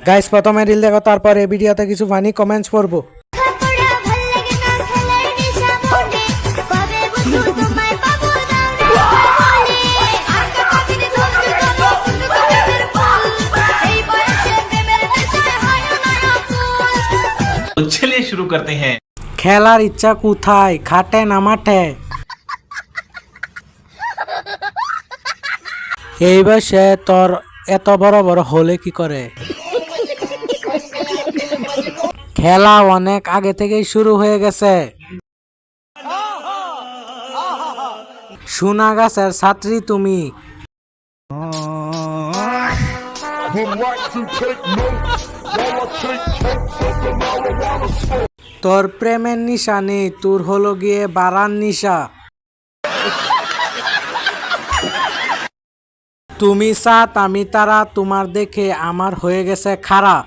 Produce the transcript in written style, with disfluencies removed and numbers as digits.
Guys প্রথমে reel দেখো, তারপরে ভিডিওতে কিছু ফানি কমেন্টস পড়বো। तो चलिए शुरू करते हैं। খেলার ইচ্ছা কোথায়, খাটে না মাঠে? এই বয়সে তোর এত বড় বড় হলে কি করে? খেলা অনেক আগে থেকেই শুরু হয়ে গেছে। সোনা গাছের ছাত্রী তুমি। তোর প্রেমের নিশা নেই, তোর হলো গিয়ে বাড়ার নিশা। তুমি সাত আমি তারা, তোমার দেখে আমার হয়ে গেছে খাড়া।